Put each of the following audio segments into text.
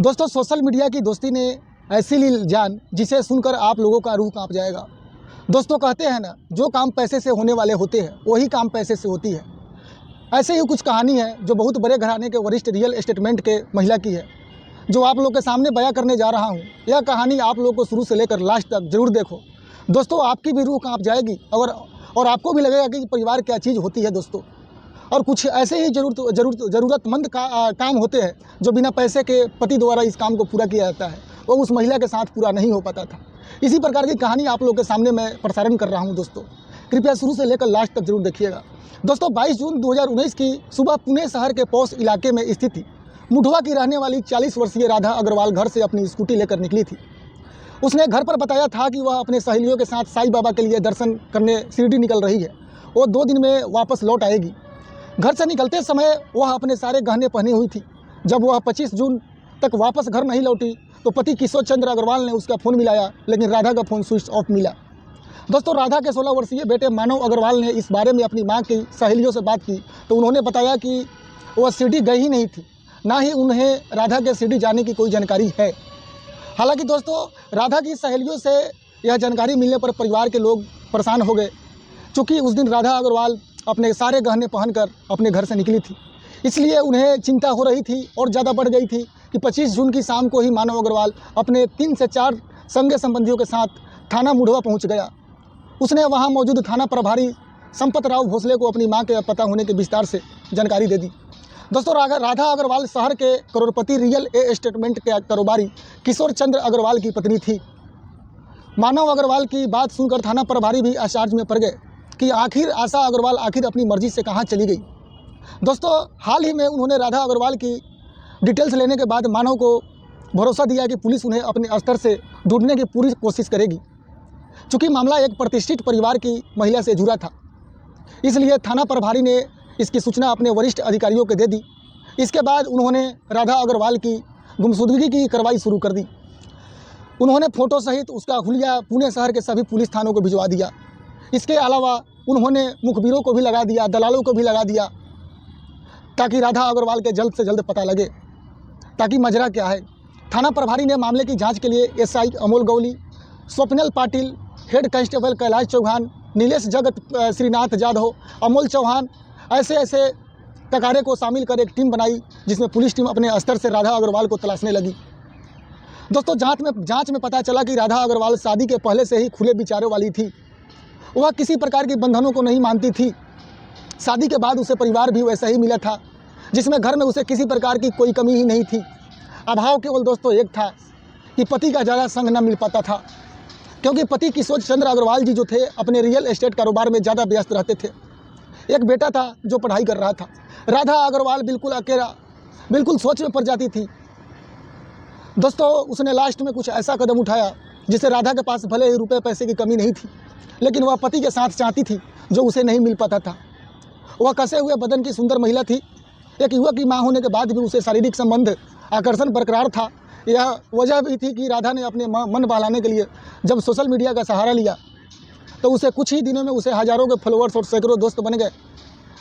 दोस्तों, social media की दोस्ती ने ऐसी ली जान जिसे सुनकर आप लोगों का रूह कांप जाएगा। दोस्तों, कहते हैं ना, जो काम पैसे से होने वाले होते हैं वही काम पैसे से होती है। ऐसे ही कुछ कहानी है जो बहुत बड़े घराने के वरिष्ठ रियल एस्टेटमेंट के महिला की है, जो आप लोग के सामने बयां करने जा रहा हूं। यह कहानी आप लोग को शुरू से लेकर लास्ट तक जरूर देखो। दोस्तों, आपकी भी रूह कांप जाएगी और आपको भी लगेगा कि परिवार क्या चीज़ होती है दोस्तों। और कुछ ऐसे ही ज़रूरतमंद काम होते हैं जो बिना पैसे के पति द्वारा इस काम को पूरा किया जाता है, वो उस महिला के साथ पूरा नहीं हो पाता था। इसी प्रकार की कहानी आप लोग के सामने मैं प्रसारण कर रहा हूं दोस्तों। कृपया शुरू से लेकर लास्ट तक जरूर देखिएगा। दोस्तों, 22 जून 2019 की सुबह पुणे शहर के पौष इलाके में स्थित मुढवा की रहने वाली 40 वर्षीय राधा अग्रवाल घर से अपनी स्कूटी लेकर निकली थी। उसने घर पर बताया था कि वह अपने सहेलियों के साथ साईं बाबा के लिए दर्शन करने शिरडी निकल रही है। वो 2 दिन में वापस लौट आएगी। घर से निकलते समय वह अपने सारे गहने पहनी हुई थी। जब वह 25 जून तक वापस घर नहीं लौटी तो पति किशोर चंद्र अग्रवाल ने उसका फ़ोन मिलाया, लेकिन राधा का फ़ोन स्विच ऑफ मिला। दोस्तों, राधा के 16 वर्षीय बेटे मानव अग्रवाल ने इस बारे में अपनी मां की सहेलियों से बात की तो उन्होंने बताया कि वह शिरडी गई ही नहीं थी, ना ही उन्हें राधा के शिरडी जाने की कोई जानकारी है। हालांकि दोस्तों, राधा की सहेलियों से यह जानकारी मिलने पर परिवार के लोग परेशान हो गए, चूँकि उस दिन राधा अग्रवाल अपने सारे गहने पहनकर अपने घर से निकली थी। इसलिए उन्हें चिंता हो रही थी और ज़्यादा बढ़ गई थी कि 25 जून की शाम को ही मानव अग्रवाल अपने 3 से 4 संगे संबंधियों के साथ थाना मुढवा पहुंच गया। उसने वहां मौजूद थाना प्रभारी संपत राव भोसले को अपनी मां के पता होने के विस्तार से जानकारी दे दी। दोस्तों, राधा अग्रवाल शहर के करोड़पति रियल एस्टेटमेंट के कारोबारी किशोर चंद्र अग्रवाल की पत्नी थी। मानव अग्रवाल की बात सुनकर थाना प्रभारी भी आश्चर्य में पड़ गए कि आखिर आशा अग्रवाल आखिर अपनी मर्जी से कहाँ चली गई। दोस्तों, हाल ही में उन्होंने राधा अग्रवाल की डिटेल्स लेने के बाद मानव को भरोसा दिया कि पुलिस उन्हें अपने स्तर से ढूंढने की पूरी कोशिश करेगी। चूँकि मामला एक प्रतिष्ठित परिवार की महिला से जुड़ा था, इसलिए थाना प्रभारी ने इसकी सूचना अपने वरिष्ठ अधिकारियों को दे दी। इसके बाद उन्होंने राधा अग्रवाल की गुमशुदगी की कार्रवाई शुरू कर दी। उन्होंने फ़ोटो सहित उसका हुलिया पुणे शहर के सभी पुलिस थानों को भिजवा दिया। इसके अलावा उन्होंने मुखबिरों को भी लगा दिया, दलालों को भी लगा दिया, ताकि राधा अग्रवाल के जल्द से जल्द पता लगे ताकि मजरा क्या है। थाना प्रभारी ने मामले की जांच के लिए SI Amol Gauli, Swapnil Patil, head constable Kailash Chauhan, Nilesh Jagat, Shrinath Jadhav, Amol Chauhan, ऐसे तकारे को शामिल कर एक टीम बनाई, जिसमें पुलिस टीम अपने स्तर से राधा अग्रवाल को तलाशने लगी। दोस्तों, जांच में पता चला कि राधा अग्रवाल शादी के पहले से ही खुले विचारों वाली थी। वह किसी प्रकार की बंधनों को नहीं मानती थी। शादी के बाद उसे परिवार भी वैसा ही मिला था, जिसमें घर में उसे किसी प्रकार की कोई कमी ही नहीं थी। अभाव केवल दोस्तों एक था कि पति का ज़्यादा संग न मिल पाता था, क्योंकि पति किशोर चंद्र अग्रवाल जी जो थे अपने रियल एस्टेट कारोबार में ज़्यादा व्यस्त रहते थे। एक बेटा था जो पढ़ाई कर रहा था। राधा अग्रवाल बिल्कुल अकेला, बिल्कुल सोच में पड़ जाती थी। दोस्तों, उसने लास्ट में कुछ ऐसा कदम उठाया जिससे राधा के पास भले ही रुपये पैसे की कमी नहीं थी, लेकिन वह पति के साथ चाहती थी जो उसे नहीं मिल पाता था। वह कसे हुए बदन की सुंदर महिला थी। एक युवक की मां होने के बाद भी उसे शारीरिक संबंध आकर्षण बरकरार था। यह वजह भी थी कि राधा ने अपने मन बहलाने के लिए जब सोशल मीडिया का सहारा लिया तो उसे कुछ ही दिनों में उसे हज़ारों के फॉलोअर्स और सैकड़ों दोस्त बन गए,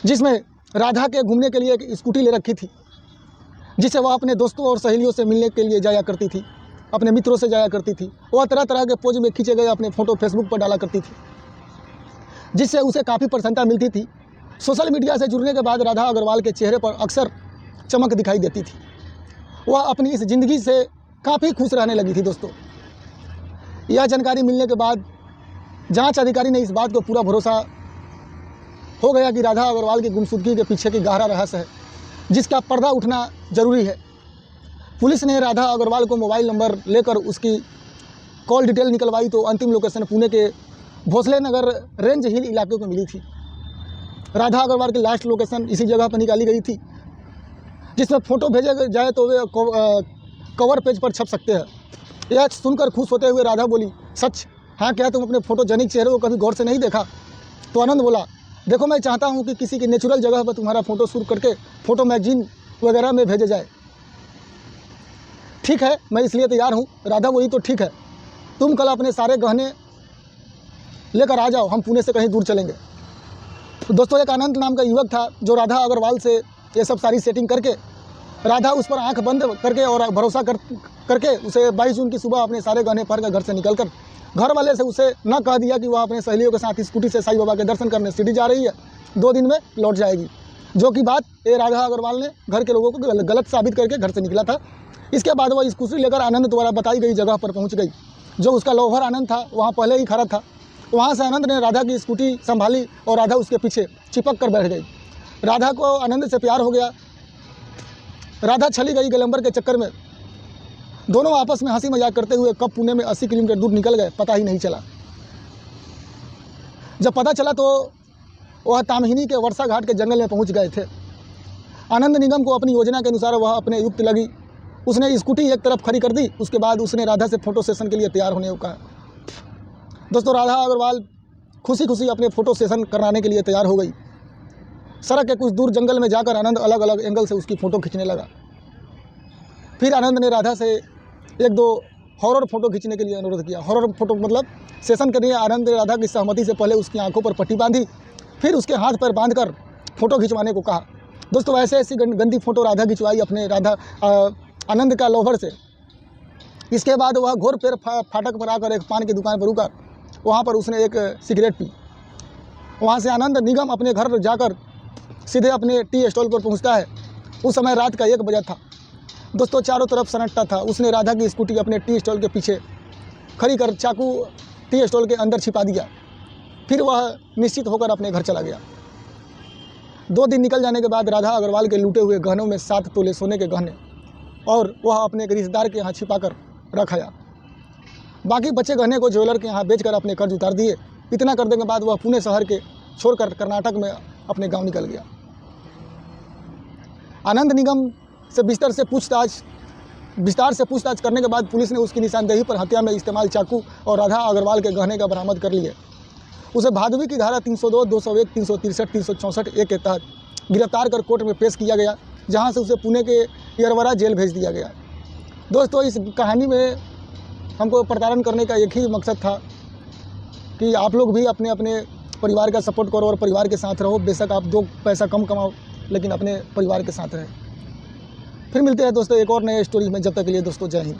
जिसमें राधा के घूमने के लिए एक स्कूटी ले रखी थी, जिसे वह अपने दोस्तों और सहेलियों से मिलने के लिए जाया करती थी, अपने मित्रों से जाया करती थी। वह तरह तरह के पोज में खींचे गए अपने फ़ोटो फेसबुक पर डाला करती थी, जिससे उसे काफ़ी प्रसन्नता मिलती थी। सोशल मीडिया से जुड़ने के बाद राधा अग्रवाल के चेहरे पर अक्सर चमक दिखाई देती थी। वह अपनी इस ज़िंदगी से काफ़ी खुश रहने लगी थी। दोस्तों, यह जानकारी मिलने के बाद जांच अधिकारी ने इस बात को पूरा भरोसा हो गया कि राधा अग्रवाल की गुमशुदगी के पीछे की गहरा रहस्य है, जिसका पर्दा उठना जरूरी है। पुलिस ने राधा अग्रवाल को मोबाइल नंबर लेकर उसकी कॉल डिटेल निकलवाई तो अंतिम लोकेशन पुणे के भोसले नगर रेंज हिल इलाके को मिली थी। राधा अग्रवाल की लास्ट लोकेशन इसी जगह पर निकाली गई थी, जिसमें फ़ोटो भेजे जाए तो वे कवर पेज पर छप सकते हैं। यह सुनकर खुश होते हुए राधा बोली, सच? हाँ, क्या तुम अपने फोटोजेनिक चेहरे को कभी गौर से नहीं देखा? तो आनंद बोला, देखो, मैं चाहता हूँ कि किसी की नेचुरल जगह पर तुम्हारा फ़ोटो शूट करके फ़ोटो मैगजीन वगैरह में भेजा जाए। ठीक है, मैं इसलिए तैयार हूँ। राधा बोली, तो ठीक है, तुम कल अपने सारे गहने लेकर आ जाओ, हम पुणे से कहीं दूर चलेंगे। दोस्तों, एक आनंद नाम का युवक था जो राधा अग्रवाल से ये सब सारी सेटिंग करके राधा उस पर आंख बंद करके और भरोसा करके उसे 22 जून की सुबह अपने सारे गहने पहन कर घर से निकलकर घर वाले से उसे न कह दिया कि वह अपने सहेलियों के साथ स्कूटी से साईं बाबा के दर्शन करने शिरडी जा रही है, 2 दिन में लौट जाएगी। जो कि बात ये राधा अग्रवाल ने घर के लोगों को गलत साबित करके घर से निकला था। इसके बाद वह स्कूटी लेकर आनंद द्वारा बताई गई जगह पर पहुँच गई। जो उसका लोभर आनंद था वहाँ पहले ही खड़ा था। वहाँ से आनंद ने राधा की स्कूटी संभाली और राधा उसके पीछे चिपक कर बैठ गई। राधा को आनंद से प्यार हो गया। राधा चली गई गोलंबर के चक्कर में। दोनों आपस में हंसी मजाक करते हुए कब पुणे में 80 किलोमीटर दूर निकल गए पता ही नहीं चला। जब पता चला तो वह तामहिनी के वर्षा घाट के जंगल में पहुंच गए थे। आनंद निगम को अपनी योजना के अनुसार वह अपने युक्त लगी। उसने स्कूटी एक तरफ खड़ी कर दी। उसके बाद उसने राधा से फ़ोटो सेशन के लिए तैयार होने को कहा। दोस्तों, राधा अग्रवाल खुशी खुशी अपने फ़ोटो सेशन कराने के लिए तैयार हो गई। सड़क के कुछ दूर जंगल में जाकर आनंद अलग अलग एंगल से उसकी फ़ोटो खींचने लगा। फिर आनंद ने राधा से 1-2 हॉरर फ़ोटो खींचने के लिए अनुरोध किया। हॉरर फोटो मतलब सेशन के लिए आनंद ने राधा की सहमति से पहले उसकी आंखों पर पट्टी बांधी, फिर उसके हाथ पर बांधकर फ़ोटो खिंचवाने को कहा। दोस्तों, ऐसी गंदी फ़ोटो राधा खिंचवाई अपने आनंद का लोभर से। इसके बाद वह घोर पेड़ फाटक पर आकर एक पान की दुकान पर रुका। वहाँ पर उसने एक सिगरेट पी। वहाँ से आनंद निगम अपने घर जाकर सीधे अपने टी स्टॉल पर पहुँचता है। उस समय रात का 1 बजा था। दोस्तों, चारों तरफ सन्नाटा था। उसने राधा की स्कूटी अपने टी स्टॉल के पीछे खड़ी कर चाकू टी स्टॉल के अंदर छिपा दिया। फिर वह निश्चित होकर अपने घर चला गया। 2 दिन निकल जाने के बाद राधा अग्रवाल के लूटे हुए गहनों में 7 तोले सोने के गहने और वह अपने एक रिश्तेदार के यहाँ छिपाकर रख आया। बाकी बचे गहने को ज्वेलर के यहाँ बेचकर अपने कर्ज उतार दिए। इतना करने के बाद वह पुणे शहर के छोड़कर कर्नाटक में अपने गांव निकल गया। आनंद निगम से विस्तार से पूछताछ करने के बाद पुलिस ने उसकी निशानदेही पर हत्या में इस्तेमाल चाकू और राधा अग्रवाल के गहने का बरामद कर लिए। उसे भादवी की धारा 302, 201, 363, 364 ए के तहत गिरफ्तार कर कोर्ट में पेश किया गया, जहां से उसे पुणे के यरवरा जेल भेज दिया गया। दोस्तों, इस कहानी में हमको प्रताड़न करने का एक ही मकसद था कि आप लोग भी अपने अपने परिवार का सपोर्ट करो और परिवार के साथ रहो। बेशक आप 2 पैसा कम कमाओ, लेकिन अपने परिवार के साथ रहें। फिर मिलते हैं दोस्तों एक और नए स्टोरी में। जब तक के लिए दोस्तों, जय हिंद।